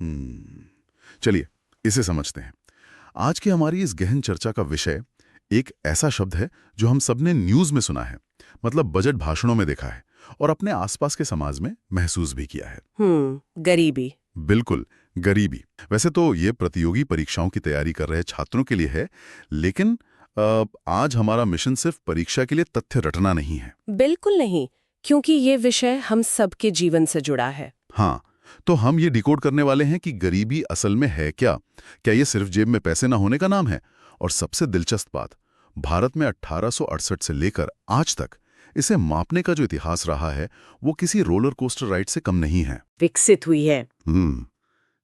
चलिए इसे समझते हैं। आज की हमारी इस गहन चर्चा का विषय एक ऐसा शब्द है जो हम सबने न्यूज़ में सुना है, मतलब बजट भाषणों में देखा है और अपने आसपास के समाज में महसूस भी किया है। गरीबी। बिल्कुल, गरीबी। वैसे तो ये प्रतियोगी परीक्षाओं की तैयारी कर रहे छात्रों के लिए है, लेकिन आज हमारा मिशन सिर्फ परीक्षा के लिए तथ्य रटना नहीं है। बिल्कुल नहीं, क्योंकि ये विषय हम सबके जीवन से जुड़ा है। हाँ, तो हम ये डिकोड करने वाले हैं कि गरीबी असल में है क्या ये सिर्फ जेब में पैसे ना होने का नाम है? और सबसे दिलचस्प बात, भारत में 1868 से लेकर आज तक इसे मापने का जो इतिहास रहा है वो किसी रोलर कोस्टर राइड से कम नहीं है। विकसित हुई है।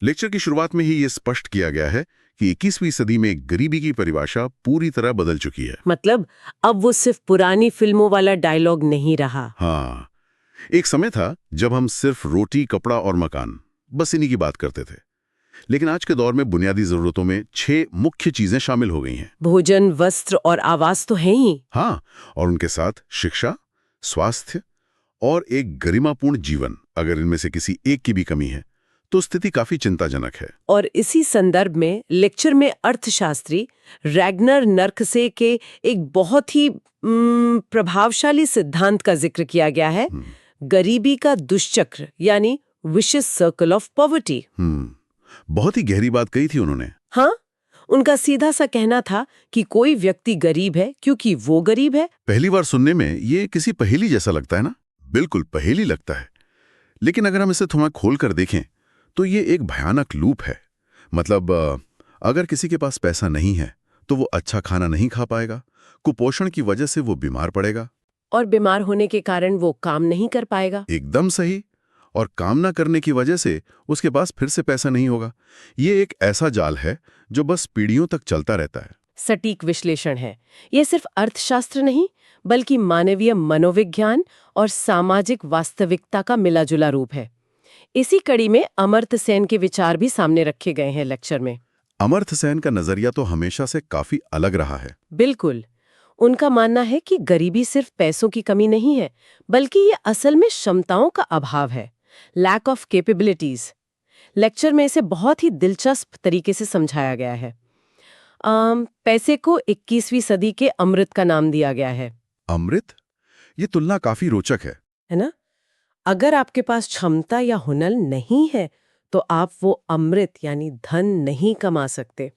लेक्चर की शुरुआत में ही ये स्पष्ट किया गया है कि 21वीं सदी में गरीबी की परिभाषा पूरी तरह बदल चुकी है। मतलब अब वो सिर्फ पुरानी फिल्मों वाला डायलॉग नहीं रहा। हाँ, एक समय था जब हम सिर्फ रोटी, कपड़ा और मकान, बस इन्हीं की बात करते थे। लेकिन आज के दौर में बुनियादी जरूरतों में 6 मुख्य चीजें शामिल हो गई हैं। भोजन, वस्त्र और आवास तो है ही। हाँ, और उनके साथ शिक्षा, स्वास्थ्य और एक गरिमापूर्ण जीवन। अगर इनमें से किसी एक की भी कमी है तो स्थिति काफी चिंताजनक है। और इसी संदर्भ में लेक्चर में अर्थशास्त्री रैग्नर नर्कसे के एक बहुत ही प्रभावशाली सिद्धांत का जिक्र किया गया है, गरीबी का दुष्चक्र, यानी विशियस सर्कल ऑफ पॉवर्टी। बहुत ही गहरी बात कही थी उन्होंने। हाँ, उनका सीधा सा कहना था कि कोई व्यक्ति गरीब है क्योंकि वो गरीब है। पहली बार सुनने में ये किसी पहेली जैसा लगता है ना? बिल्कुल पहेली लगता है, लेकिन अगर हम इसे थोड़ा खोल कर देखें तो ये एक भयानक लूप है। मतलब अगर किसी के पास पैसा नहीं है तो वो अच्छा खाना नहीं खा पाएगा, कुपोषण की वजह से वो बीमार पड़ेगा, और बीमार होने के कारण वो काम नहीं कर पाएगा। एकदम सही। और काम ना करने की वजह से उसके पास फिर से पैसा नहीं होगा। ये एक ऐसा जाल है जो बस पीढ़ियों तक चलता रहता है। सटीक विश्लेषण है। ये सिर्फ अर्थशास्त्र नहीं, बल्कि मानवीय मनोविज्ञान और सामाजिक वास्तविकता का मिलाजुला रूप है। इसी कड़ी में अमर्त्य सेन के विचार भी सामने रखे गए हैं लेक्चर में। अमर्त्य सेन का नजरिया तो हमेशा से काफी अलग रहा है। बिल्कुल। उनका मानना है कि गरीबी सिर्फ पैसों की कमी नहीं है, बल्कि ये असल में क्षमताओं का अभाव है, लैक ऑफ कैपेबिलिटीज। लेक्चर में इसे बहुत ही दिलचस्प तरीके से समझाया गया है। पैसे को 21वीं सदी के अमृत का नाम दिया गया है। अमृत? ये तुलना काफी रोचक है ना? अगर आपके पास क्षमता या हुनर नहीं है तो आप वो अमृत यानी धन नहीं कमा सकते,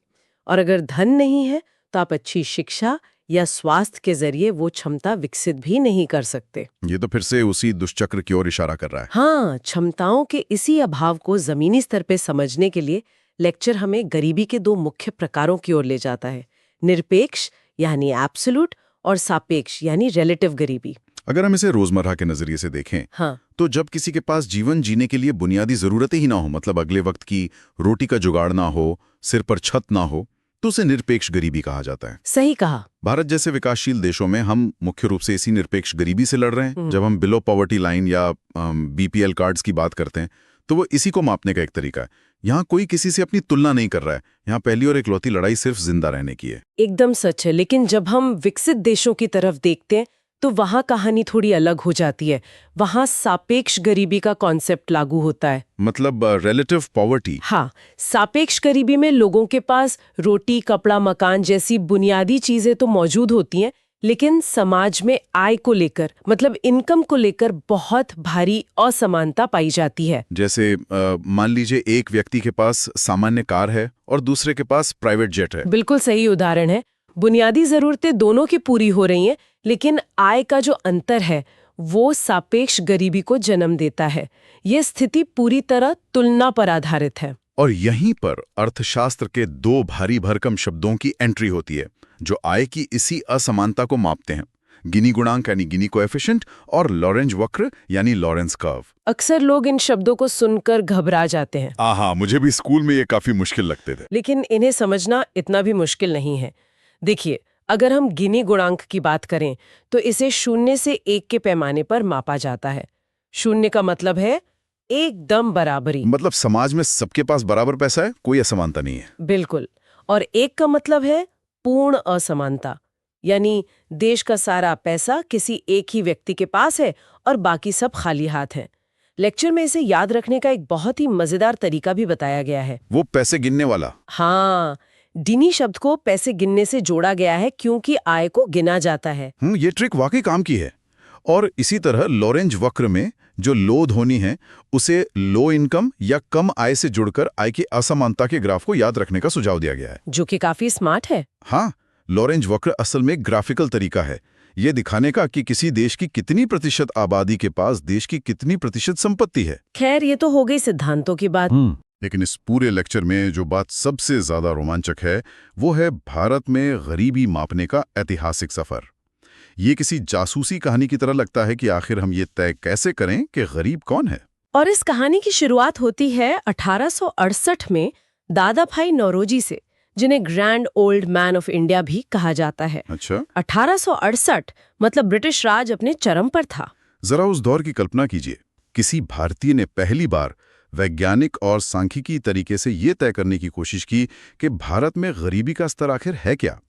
और अगर धन नहीं है तो आप अच्छी शिक्षा या स्वास्थ्य के जरिए वो क्षमता विकसित भी नहीं कर सकते। ये तो फिर से उसी दुष्चक्र की ओर इशारा कर रहा है। हाँ, क्षमताओं के इसी अभाव को जमीनी स्तर पे समझने के लिए लेक्चर हमें गरीबी के 2 मुख्य प्रकारों की ओर ले जाता है, निरपेक्ष यानी एब्सोल्यूट और सापेक्ष यानी रिलेटिव गरीबी। अगर हम इसे रोजमर्रा के नजरिए से देखें, हाँ, तो जब किसी के पास जीवन जीने के लिए बुनियादी जरूरतें ही ना हो, मतलब अगले वक्त की रोटी का जुगाड़ ना हो, सिर पर छत ना हो, तो उसे निरपेक्ष गरीबी कहा जाता है। सही कहा। भारत जैसे विकासशील देशों में हम मुख्य रूप से इसी निरपेक्ष गरीबी से लड़ रहे हैं। जब हम बिलो पॉवर्टी लाइन या बीपीएल कार्ड्स की बात करते हैं तो वो इसी को मापने का एक तरीका है। यहाँ कोई किसी से अपनी तुलना नहीं कर रहा है, यहाँ पहली और इकलौती लड़ाई सिर्फ जिंदा रहने की है। एकदम सच है। लेकिन जब हम विकसित देशों की तरफ देखते हैं तो वहाँ कहानी थोड़ी अलग हो जाती है। वहाँ सापेक्ष गरीबी का कॉन्सेप्ट लागू होता है। मतलब रिलेटिव पॉवर्टी। हाँ, सापेक्ष गरीबी में लोगों के पास रोटी, कपड़ा, मकान जैसी बुनियादी चीजें तो मौजूद होती हैं, लेकिन समाज में आय को लेकर, मतलब इनकम को लेकर बहुत भारी असमानता पाई जाती है। जैसे मान लीजिए एक व्यक्ति के पास सामान्य कार है और दूसरे के पास प्राइवेट जेट है। बिल्कुल सही उदाहरण है। बुनियादी जरूरतें दोनों की पूरी हो रही हैं, लेकिन आय का जो अंतर है वो सापेक्ष गरीबी को जन्म देता है। ये स्थिति पूरी तरह तुलना पर आधारित है। और यहीं पर अर्थशास्त्र के 2 भारी भरकम शब्दों की एंट्री होती है जो आय की इसी असमानता को मापते हैं, गिनी गुणांक यानी गिनी कोएफिशिएंट और लॉरेंज वक्र यानी लॉरेंस कर्व। अक्सर लोग इन शब्दों को सुनकर घबरा जाते हैं। आहा, मुझे भी स्कूल में ये काफी मुश्किल लगते थे। लेकिन इन्हें समझना इतना भी मुश्किल नहीं है। देखिए, अगर हम गिनी गुणांक की बात करें तो इसे 0 से 1 के पैमाने पर मापा जाता है। 0 का मतलब है एकदम बराबरी, मतलब समाज में सबके पास बराबर पैसा है, कोई असमानता नहीं है। बिल्कुल। और 1 का मतलब है पूर्ण असमानता, यानी देश का सारा पैसा किसी एक ही व्यक्ति के पास है और बाकी सब खाली हाथ हैं। लेक्चर में इसे याद रखने का एक बहुत ही मजेदार तरीका भी बताया गया है। वो पैसे गिनने वाला। हाँ, डिनी शब्द को पैसे गिनने से जोड़ा गया है क्योंकि आय को गिना जाता है। ये ट्रिक वाकई काम की है। और इसी तरह लॉरेंज वक्र में जो लो धोनी है उसे लो इनकम या कम आय से जुड़कर आय की असमानता के ग्राफ को याद रखने का सुझाव दिया गया है, जो कि काफी स्मार्ट है। हाँ, लॉरेंज वक्र असल में ग्राफिकल तरीका है ये दिखाने का कि किसी देश की कितनी प्रतिशत आबादी के पास देश की कितनी प्रतिशत संपत्ति है। खैर, ये तो हो गई सिद्धांतों की बात। लेकिन इस पूरे लेक्चर में जो बात सबसे ज्यादा रोमांचक है वो है भारत में गरीबी मापने का ऐतिहासिक सफर। ये किसी जासूसी कहानी की तरह लगता है कि आखिर हम ये तय कैसे करें कि गरीब कौन है। और इस कहानी की शुरुआत होती है 1868 में दादा भाई नौरोजी से, जिन्हें grand old man of India भी कहा जाता है। अच्छा, 1868 मतलब ब्रिटिश राज अपने चरम पर था। जरा उस दौर की कल्पना कीजिए। किसी भारतीय ने पहली बार वैज्ञानिक और सांख्यिकी तरीके से ये तय करने की कोशिश की कि भारत में गरीबी का स्तर आखिर है क्या।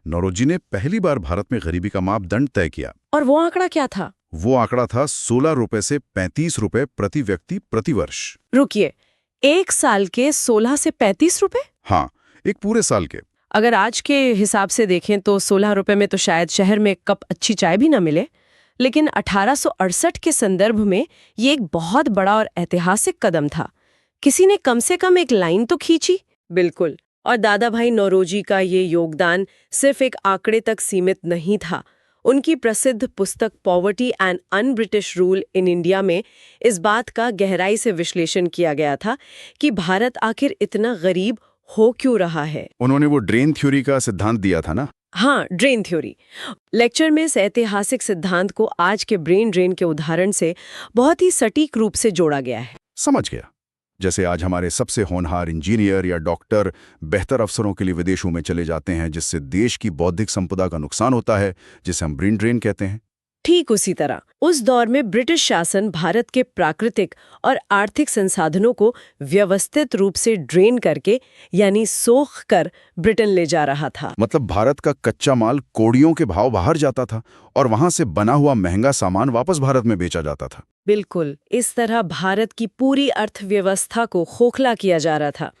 नौरोजी ने पहली बार भारत में गरीबी का मापदंड तय किया। और वो आंकड़ा क्या था? वो आंकड़ा था 16 रुपए से 35 रुपए प्रति व्यक्ति प्रति वर्ष। रुकिए, एक साल के 16 से 35 रुपए? हाँ, एक पूरे साल के। अगर आज के हिसाब से देखें तो 16 रुपए में तो शायद शहर में एक कप अच्छी चाय भी ना मिले। लेकिन 1868 के संदर्भ में ये एक बहुत बड़ा और ऐतिहासिक कदम था। किसी ने कम से कम एक लाइन तो खींची। बिल्कुल। और दादा भाई नौरोजी का ये योगदान सिर्फ एक आंकड़े तक सीमित नहीं था। उनकी प्रसिद्ध पुस्तक poverty and un British rule in India में इस बात का गहराई से विश्लेषण किया गया था कि भारत आखिर इतना गरीब हो क्यों रहा है। उन्होंने वो ड्रेन थ्योरी का सिद्धांत दिया था ना? हाँ, ड्रेन थ्योरी। लेक्चर में इस ऐतिहासिक सिद्धांत को आज के ब्रेन ड्रेन के उदाहरण से बहुत ही सटीक रूप से जोड़ा गया है। समझ गया। जैसे आज हमारे सबसे होनहार इंजीनियर या डॉक्टर बेहतर अफसरों के लिए विदेशों में चले जाते हैं, जिससे देश की बौद्धिक संपदा का नुकसान होता है, जिसे हम ब्रेन ड्रेन कहते हैं। ठीक उसी तरह उस दौर में ब्रिटिश शासन भारत के प्राकृतिक और आर्थिक संसाधनों को व्यवस्थित रूप से ड्रेन करके यानी सोख कर ब्रिटेन ले जा रहा था। मतलब भारत का कच्चा माल कौड़ियों के भाव बाहर जाता था और वहां से बना हुआ महंगा सामान वापस भारत में बेचा जाता था। बिल्कुल, इस तरह भारत की पूरी अर्थव्यवस्था को खोखला किया जा रहा था।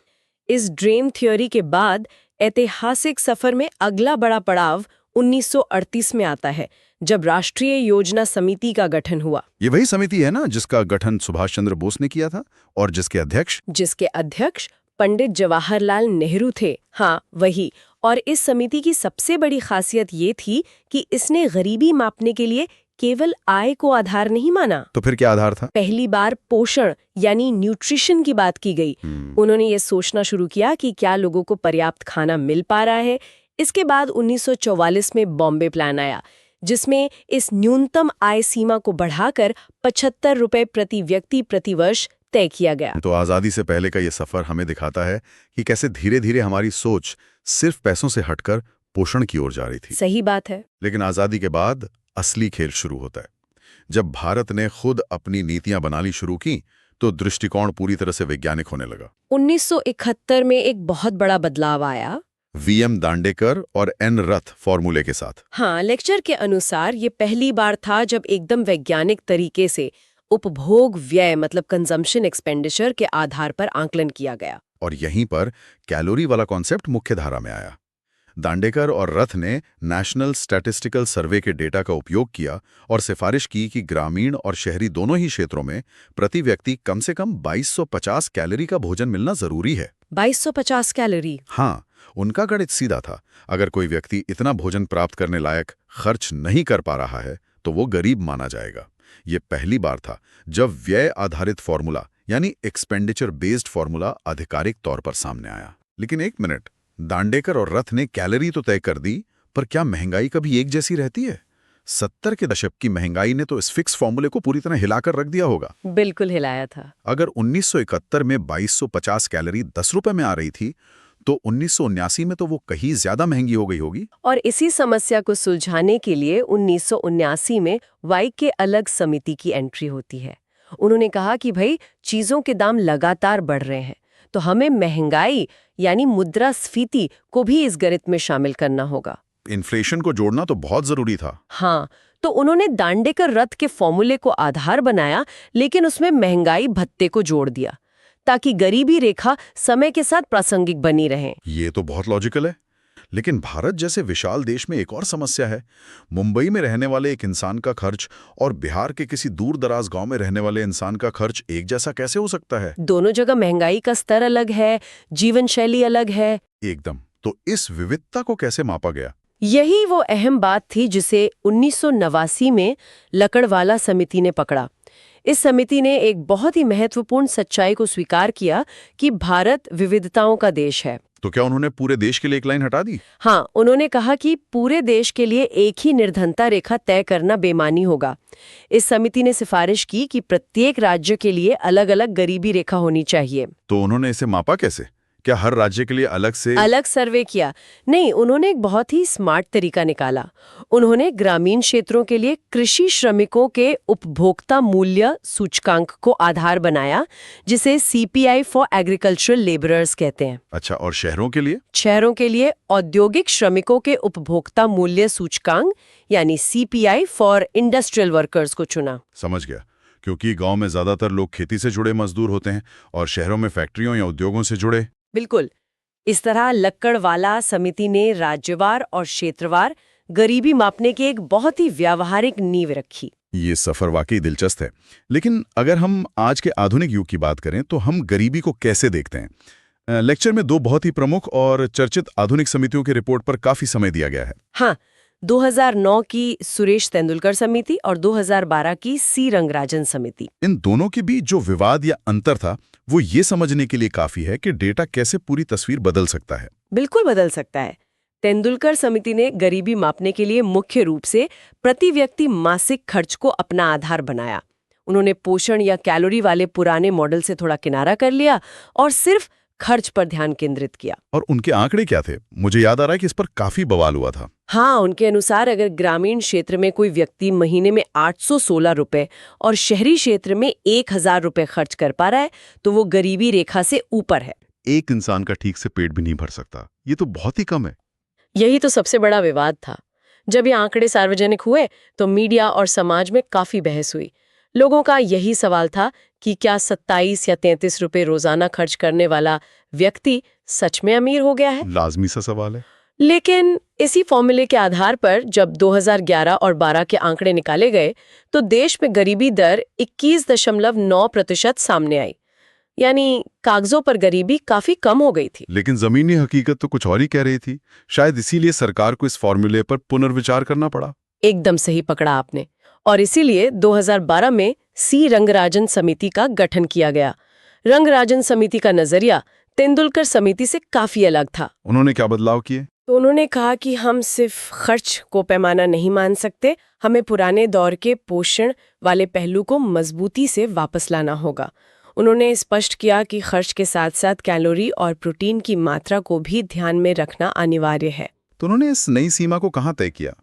इस ड्रेन थ्योरी के बाद ऐतिहासिक सफर में अगला बड़ा पड़ाव 1938 में आता है, जब राष्ट्रीय योजना समिति का गठन हुआ। ये वही समिति है ना जिसका गठन सुभाष चंद्र बोस ने किया था और जिसके अध्यक्ष पंडित जवाहरलाल नेहरू थे। हाँ, वही। और इस समिति की सबसे बड़ी खासियत ये थी कि इसने गरीबी मापने के लिए केवल आय को आधार नहीं माना। तो फिर क्या आधार था? पहली बार पोषण यानी न्यूट्रिशन की बात की गई। उन्होंने ये सोचना शुरू किया कि क्या लोगों को पर्याप्त खाना मिल पा रहा है। इसके बाद 1944 में बॉम्बे प्लान आया, जिसमें इस न्यूनतम आय सीमा को बढ़ाकर 75 रुपए प्रति व्यक्ति प्रति वर्ष तय किया गया। तो आजादी से पहले का ये सफर हमें दिखाता है कि कैसे धीरे धीरे हमारी सोच सिर्फ पैसों से हटकर पोषण की ओर जा रही थी। सही बात है। लेकिन आजादी के बाद असली खेल शुरू होता है। जब भारत ने खुद अपनी नीतियां बनानी शुरू की तो दृष्टिकोण पूरी तरह से वैज्ञानिक होने लगा। 1971 में एक बहुत बड़ा बदलाव आया, वीएम दांडेकर और एन रथ फॉर्मूले के साथ। हाँ, लेक्चर के अनुसार ये पहली बार था जब एकदम वैज्ञानिक तरीके से उपभोग व्यय मतलब कंजम्पशन एक्सपेंडिचर के आधार पर आंकलन किया गया। और यहीं पर कैलोरी वाला कॉन्सेप्ट मुख्य धारा में आया। दांडेकर और रथ ने नेशनल स्टैटिस्टिकल सर्वे के डेटा का उपयोग किया और सिफारिश की कि ग्रामीण और शहरी दोनों ही क्षेत्रों में प्रति व्यक्ति कम से कम 2250 कैलोरी का भोजन मिलना जरूरी है। 2250 कैलोरी? हाँ, उनका गणित सीधा था। अगर कोई व्यक्ति इतना भोजन प्राप्त करने लायक खर्च नहीं कर पा रहा है तो वो गरीब माना जाएगा। ये पहली बार था जब व्यय आधारित फॉर्मूला यानी एक्सपेंडिचर बेस्ड फॉर्मूला आधिकारिक तौर पर सामने आया। लेकिन एक मिनट, दांडेकर और रथ ने कैलोरी तो तय कर दी, पर क्या महंगाई कभी एक जैसी रहती है? 70 के दशक की महंगाई ने तो इस फिक्स फॉर्मूले को पूरी तरह हिलाकर रख दिया होगा। बिल्कुल हिलाया था। अगर 1971 में 2250 कैलोरी 10 रुपए में आ रही थी तो 1979 में तो वो कहीं ज्यादा महंगी हो गई होगी। और इसी समस्या को सुलझाने के लिए 1979 में वाई के अलग समिति की एंट्री होती है। उन्होंने कहा कि भाई चीजों के दाम लगातार बढ़ रहे हैं, तो हमें महंगाई यानी मुद्रास्फीति को भी इस गणित में शामिल करना होगा। इन्फ्लेशन को जोड़ना तो बहुत जरूरी था। हाँ, तो उन्होंने दांडेकर रथ के फॉर्मूले को आधार बनाया, लेकिन उसमें महंगाई भत्ते को जोड़ दिया ताकि गरीबी रेखा समय के साथ प्रासंगिक बनी रहे। ये तो बहुत लॉजिकल है। लेकिन भारत जैसे विशाल देश में एक और समस्या है। मुंबई में रहने वाले एक इंसान का खर्च और बिहार के किसी दूर दराज गांव में रहने वाले इंसान का खर्च एक जैसा कैसे हो सकता है? दोनों जगह महंगाई का स्तर अलग है, जीवन शैली अलग है। एकदम। तो इस विविधता को कैसे मापा गया? यही वो अहम बात थी जिसे 1989 में लकड़वाला समिति ने पकड़ा। इस समिति ने एक बहुत ही महत्वपूर्ण सच्चाई को स्वीकार किया कि भारत विविधताओं का देश है। तो क्या उन्होंने पूरे देश के लिए एक लाइन हटा दी? हाँ, उन्होंने कहा कि पूरे देश के लिए एक ही निर्धनता रेखा तय करना बेमानी होगा। इस समिति ने सिफारिश की कि प्रत्येक राज्य के लिए अलग-अलग गरीबी रेखा होनी चाहिए। तो उन्होंने इसे मापा कैसे? क्या हर राज्य के लिए अलग सर्वे किया? नहीं, उन्होंने एक बहुत ही स्मार्ट तरीका निकाला। उन्होंने ग्रामीण क्षेत्रों के लिए कृषि श्रमिकों के उपभोक्ता मूल्य सूचकांक को आधार बनाया, जिसे CPI फॉर एग्रीकल्चरल लेबरर्स कहते हैं। अच्छा, और शहरों के लिए? शहरों के लिए औद्योगिक श्रमिकों के उपभोक्ता मूल्य सूचकांक यानी CPI फॉर इंडस्ट्रियल वर्कर्स को चुना। समझ गया, क्योंकि गांव में ज्यादातर लोग खेती से जुड़े मजदूर होते हैं और शहरों में फैक्ट्रियों या उद्योगों से जुड़े। बिल्कुल। इस तरह लक्कड़वाला समिति ने राज्यवार और क्षेत्रवार गरीबी मापने की एक बहुत ही व्यावहारिक नींव रखी। ये सफर वाकई दिलचस्प है। लेकिन अगर हम आज के आधुनिक युग की बात करें तो हम गरीबी को कैसे देखते हैं? लेक्चर में दो बहुत ही प्रमुख और चर्चित आधुनिक समितियों की रिपोर्ट पर काफी समय दिया गया है। हाँ, 2009 की सुरेश तेंदुलकर समिति और 2012 की सी रंगराजन समिति। इन दोनों के बीच जो विवाद या अंतर था वो ये समझने के लिए काफी है कि डेटा कैसे पूरी तस्वीर बदल सकता है। बिल्कुल बदल सकता है। तेंदुलकर समिति ने गरीबी मापने के लिए मुख्य रूप से प्रति व्यक्ति मासिक खर्च को अपना आधार बनाया। उन्होंने पोषण या कैलोरी वाले पुराने मॉडल से थोड़ा किनारा कर लिया और सिर्फ खर्च पर ध्यान केंद्रित किया। और उनके आंकड़े क्या थे? मुझे याद आ रहा है कि इस पर काफी बवाल हुआ था। हाँ, उनके अनुसार अगर ग्रामीण क्षेत्र में कोई व्यक्ति महीने में 816 रुपए और शहरी क्षेत्र में 1000 रुपए खर्च कर पा रहा है तो वो गरीबी रेखा से ऊपर है। एक इंसान का ठीक से पेट भी नहीं भर सकता, ये तो बहुत ही कम है। यही तो सबसे बड़ा विवाद था। जब ये आंकड़े सार्वजनिक हुए तो मीडिया और समाज में काफी बहस हुई। लोगों का यही सवाल था कि क्या 27 या 33 रुपए रोजाना खर्च करने वाला व्यक्ति सच में अमीर हो गया है? लाजमी सा सवाल है। लेकिन इसी फॉर्मूले के आधार पर जब 2011 और 12 के आंकड़े निकाले गए तो देश में गरीबी दर 21.9% सामने आई। यानी कागजों पर गरीबी काफी कम हो गई थी। लेकिन जमीनी हकीकत तो कुछ और ही कह रही थी। शायद इसीलिए सरकार को इस फॉर्मूले पर पुनर्विचार करना पड़ा। एकदम सही पकड़ा आपने। और इसीलिए 2012 में सी रंगराजन समिति का गठन किया गया। रंगराजन समिति का नजरिया तेंदुलकर समिति से काफी अलग था। उन्होंने क्या बदलाव किए? तो उन्होंने कहा कि हम सिर्फ खर्च को पैमाना नहीं मान सकते, हमें पुराने दौर के पोषण वाले पहलू को मजबूती से वापस लाना होगा। उन्होंने स्पष्ट किया कि खर्च के साथ साथ कैलोरी और प्रोटीन की मात्रा को भी ध्यान में रखना अनिवार्य है। तो उन्होंने इस नई सीमा को कहाँ तय किया?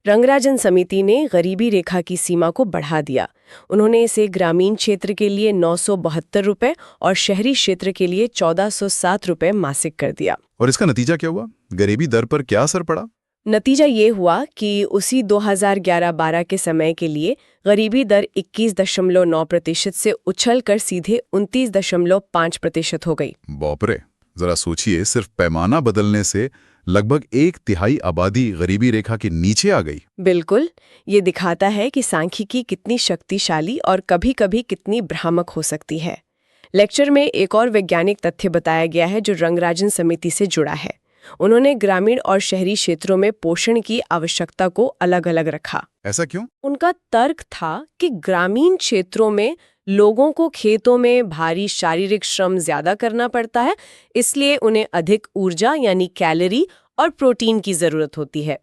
रंगराजन समिति ने गरीबी रेखा की सीमा को बढ़ा दिया। उन्होंने इसे ग्रामीण क्षेत्र के लिए 972 रुपए और शहरी क्षेत्र के लिए 1407 रुपए मासिक कर दिया। और इसका नतीजा क्या हुआ? गरीबी दर पर क्या असर पड़ा? नतीजा ये हुआ कि उसी 2011-12 के समय के लिए गरीबी दर 21.9% से उछलकर सीधे 29.5% हो गई। बाप रे! जरा सोचिए, सिर्फ पैमाना बदलने से लगभग 1/3 आबादी गरीबी रेखा के नीचे आ गई। बिल्कुल, ये दिखाता है कि सांख्यिकी कितनी शक्तिशाली और कभी-कभी कितनी भ्रामक हो सकती है। लेक्चर में एक और वैज्ञानिक तथ्य बताया गया है जो रंगराजन समिति से जुड़ा है। उन्होंने ग्रामीण और शहरी क्षेत्रों में पोषण की आवश्यकता को अलग-अलग रखा। ऐसा क्यों? उनका तर्क था कि ग्रामीण क्षेत्रों में लोगों को खेतों में भारी शारीरिक श्रम ज्यादा करना पड़ता है, इसलिए उन्हें अधिक ऊर्जा यानी कैलोरी और प्रोटीन की जरूरत होती है।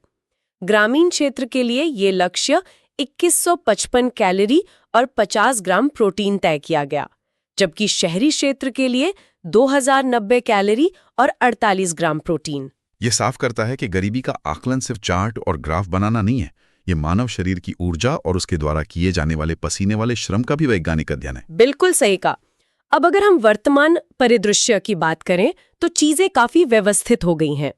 ग्रामीण क्षेत्र के लिए ये लक्ष्य 2155 कैलोरी और 50 ग्राम प्रोटीन तय किया गया, जबकि शहरी क्षेत्र के लिए 2090 कैलोरी और 48 ग्राम प्रोटीन। ये साफ करता है कि गरीबी का आकलन सिर्फ चार्ट और ग्राफ बनाना नहीं है, ये मानव शरीर की ऊर्जा और उसके द्वारा किए जाने वाले पसीने वाले श्रम का भी वैज्ञानिक अध्ययन है। बिल्कुल सही कहा। अब अगर हम वर्तमान परिदृश्य की बात करें तो चीजें काफी व्यवस्थित हो गई हैं।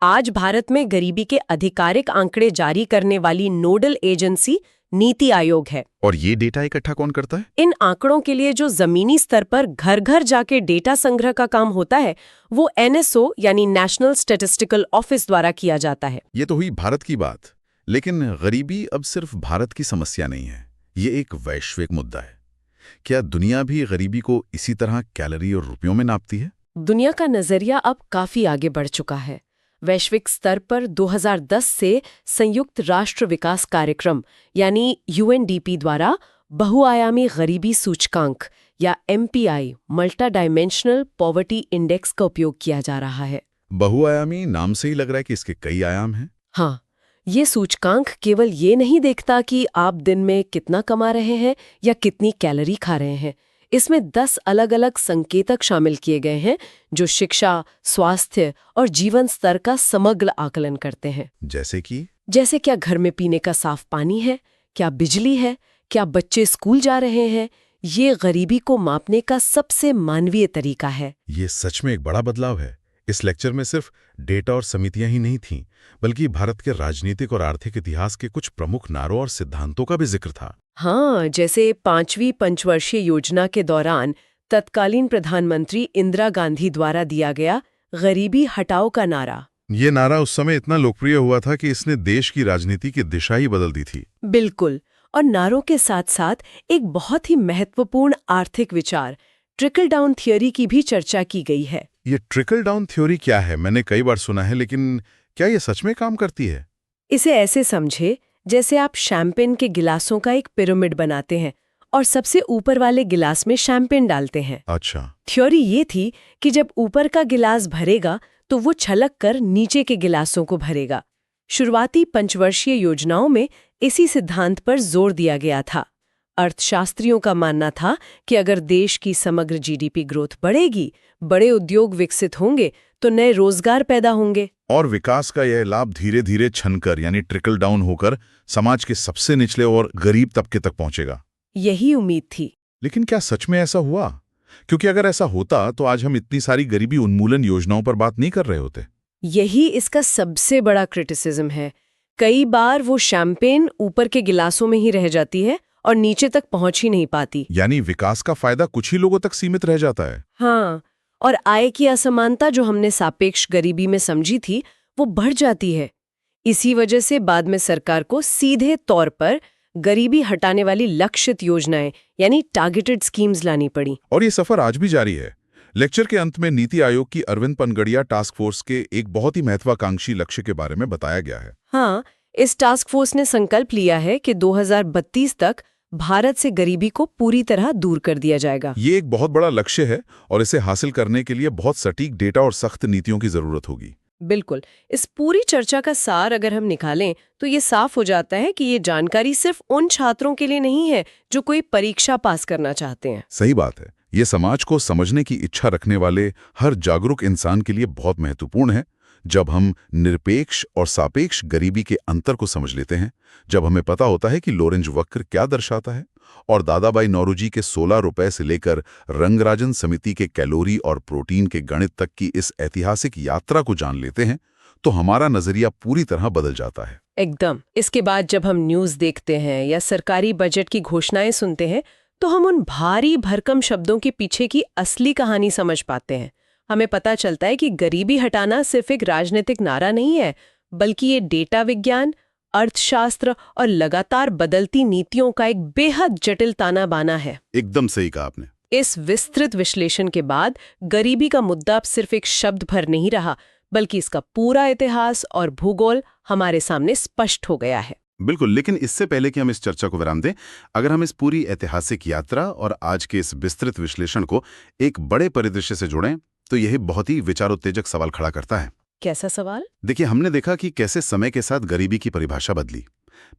आज भारत में गरीबी के आधिकारिक आंकड़े जारी करने वाली नोडल एजेंसी नीति आयोग है। और ये डेटा इकट्ठा कौन करता है? इन आंकड़ों के लिए जो जमीनी स्तर पर घर घर जाके डेटा संग्रह का काम होता है वो NSO यानी नेशनल स्टैटिस्टिकल ऑफिस द्वारा किया जाता है। ये तो हुई भारत की बात, लेकिन गरीबी अब सिर्फ भारत की समस्या नहीं है, ये एक वैश्विक मुद्दा है। क्या दुनिया भी गरीबी को इसी तरह कैलोरी और रुपयों में नापती है? दुनिया का नजरिया अब काफी आगे बढ़ चुका है। वैश्विक स्तर पर 2010 से संयुक्त राष्ट्र विकास कार्यक्रम यानी UNDP द्वारा बहुआयामी गरीबी सूचकांक या MPI multi dimensional poverty index का उपयोग किया जा रहा है। बहुआयामी नाम से ही लग रहा है कि इसके कई आयाम हैं। हाँ, ये सूचकांक केवल ये नहीं देखता कि आप दिन में कितना कमा रहे हैं या कितनी कैलोरी खा रहे हैं। इसमें 10 अलग-अलग संकेतक शामिल किए गए हैं जो शिक्षा, स्वास्थ्य और जीवन स्तर का समग्र आकलन करते हैं। जैसे क्या घर में पीने का साफ पानी है, क्या बिजली है, क्या बच्चे स्कूल जा रहे हैं। ये गरीबी को मापने का सबसे मानवीय तरीका है। ये सच में एक बड़ा बदलाव है। इस लेक्चर में सिर्फ डेटा और समितियां ही नहीं थीं, बल्कि भारत के राजनीतिक और आर्थिक इतिहास के कुछ प्रमुख नारों और सिद्धांतों का भी जिक्र था। हाँ, जैसे 5वीं पंचवर्षीय योजना के दौरान तत्कालीन प्रधानमंत्री इंदिरा गांधी द्वारा दिया गया गरीबी हटाओ का नारा। ये नारा उस समय इतना लोकप्रिय हुआ था कि इसने देश की राजनीति की दिशा ही बदल दी थी। बिल्कुल, और नारों के साथ साथ एक बहुत ही महत्वपूर्ण आर्थिक विचार ट्रिकल डाउन थ्योरी की भी चर्चा की गई है। ये ट्रिकल डाउन थ्योरी क्या है? मैंने कई बार सुना है, लेकिन क्या ये सच में काम करती है? इसे ऐसे समझे जैसे आप शैंपेन के गिलासों का एक पिरामिड बनाते हैं और सबसे ऊपर वाले गिलास में शैंपेन डालते हैं। अच्छा। थ्योरी ये थी कि जब ऊपर का गिलास भरेगा तो वो छलक कर नीचे के गिलासों को भरेगा। शुरुआती पंचवर्षीय योजनाओं में इसी सिद्धांत पर जोर दिया गया था। अर्थशास्त्रियों का मानना था कि अगर देश की समग्र GDP ग्रोथ बढ़ेगी, बड़े उद्योग विकसित होंगे तो नए रोजगार पैदा होंगे और विकास का यह लाभ धीरे धीरे छनकर यानी ट्रिकल डाउन होकर समाज के सबसे निचले और गरीब तबके तक पहुंचेगा। यही उम्मीद थी। लेकिन क्या सच में ऐसा हुआ? क्योंकि अगर ऐसा होता तो आज हम इतनी सारी गरीबी उन्मूलन योजनाओं पर बात नहीं कर रहे होते। यही इसका सबसे बड़ा क्रिटिसिज्म है। कई बार वो शैंपेन ऊपर के गिलासों में ही रह जाती है और नीचे तक पहुंच ही नहीं पाती। यानी विकास का फायदा कुछ ही लोगों तक सीमित रह जाता है। हाँ, और आय की असमानता जो हमने सापेक्ष गरीबी में समझी थी वो बढ़ जाती है। इसी वजह से बाद में सरकार को सीधे तौर पर गरीबी हटाने वाली लक्षित योजनाएं यानी टारगेटेड स्कीम्स लानी पड़ी। और ये सफर आज भी जारी है। लेक्चर के अंत में नीति आयोग की अरविंद पनगड़िया टास्क फोर्स के एक बहुत ही महत्वाकांक्षी लक्ष्य के बारे में बताया गया है। हाँ, इस टास्क फोर्स ने संकल्प लिया है कि 2032 तक भारत से गरीबी को पूरी तरह दूर कर दिया जाएगा। ये एक बहुत बड़ा लक्ष्य है और इसे हासिल करने के लिए बहुत सटीक डेटा और सख्त नीतियों की जरूरत होगी। बिल्कुल। इस पूरी चर्चा का सार अगर हम निकालें तो ये साफ हो जाता है कि ये जानकारी सिर्फ उन छात्रों के लिए नहीं है जो कोई परीक्षा पास करना चाहते हैं। सही बात है। ये समाज को समझने की इच्छा रखने वाले हर जागरूक इंसान के लिए बहुत महत्वपूर्ण है। जब हम निरपेक्ष और सापेक्ष गरीबी के अंतर को समझ लेते हैं, जब हमें पता होता है कि लोरेंज वक्र क्या दर्शाता है और दादाबाई नौरोजी के 16 रुपए से लेकर रंगराजन समिति के कैलोरी और प्रोटीन के गणित तक की इस ऐतिहासिक यात्रा को जान लेते हैं, तो हमारा नजरिया पूरी तरह बदल जाता है। एकदम। इसके बाद जब हम न्यूज़ देखते हैं या सरकारी बजट की घोषणाएं सुनते हैं तो हम उन भारी भरकम शब्दों के पीछे की असली कहानी समझ पाते हैं। हमें पता चलता है कि गरीबी हटाना सिर्फ एक राजनीतिक नारा नहीं है, बल्कि ये डेटा विज्ञान, अर्थशास्त्र और लगातार बदलती नीतियों का एक बेहद जटिल ताना बाना है। एकदम सही कहा आपने। इस विस्तृत विश्लेषण के बाद गरीबी का मुद्दा सिर्फ एक शब्द भर नहीं रहा, बल्कि इसका पूरा इतिहास और भूगोल हमारे सामने स्पष्ट हो गया है। बिल्कुल, लेकिन इससे पहले कि हम इस चर्चा को विराम दें, अगर हम इस पूरी ऐतिहासिक यात्रा और आज के इस विस्तृत विश्लेषण को एक बड़े परिदृश्य से जोड़ें, तो यह बहुत ही विचारोत्तेजक सवाल खड़ा करता है। कैसा सवाल? देखिए, हमने देखा कि कैसे समय के साथ गरीबी की परिभाषा बदली।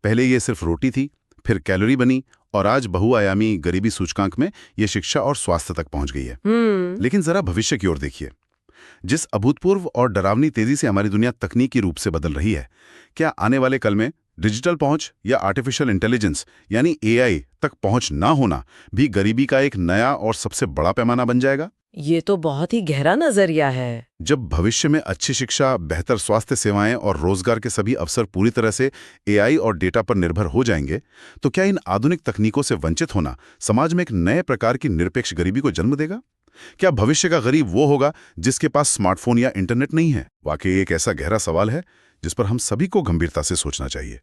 पहले ये सिर्फ रोटी थी, फिर कैलोरी बनी और आज बहुआयामी गरीबी सूचकांक में ये शिक्षा और स्वास्थ्य तक पहुंच गई है। लेकिन जरा भविष्य की ओर देखिए। जिस अभूतपूर्व और डरावनी तेजी से हमारी दुनिया तकनीकी रूप से बदल रही है, क्या आने वाले कल में डिजिटल पहुंच या आर्टिफिशियल इंटेलिजेंस यानी AI तक पहुंच ना होना भी गरीबी का एक नया और सबसे बड़ा पैमाना बन जाएगा? ये तो बहुत ही गहरा नजरिया है। जब भविष्य में अच्छी शिक्षा, बेहतर स्वास्थ्य सेवाएं और रोजगार के सभी अवसर पूरी तरह से एआई और डेटा पर निर्भर हो जाएंगे, तो क्या इन आधुनिक तकनीकों से वंचित होना समाज में एक नए प्रकार की निरपेक्ष गरीबी को जन्म देगा? क्या भविष्य का गरीब वो होगा जिसके पास स्मार्टफोन या इंटरनेट नहीं है? वाकई एक ऐसा गहरा सवाल है जिस पर हम सभी को गंभीरता से सोचना चाहिए।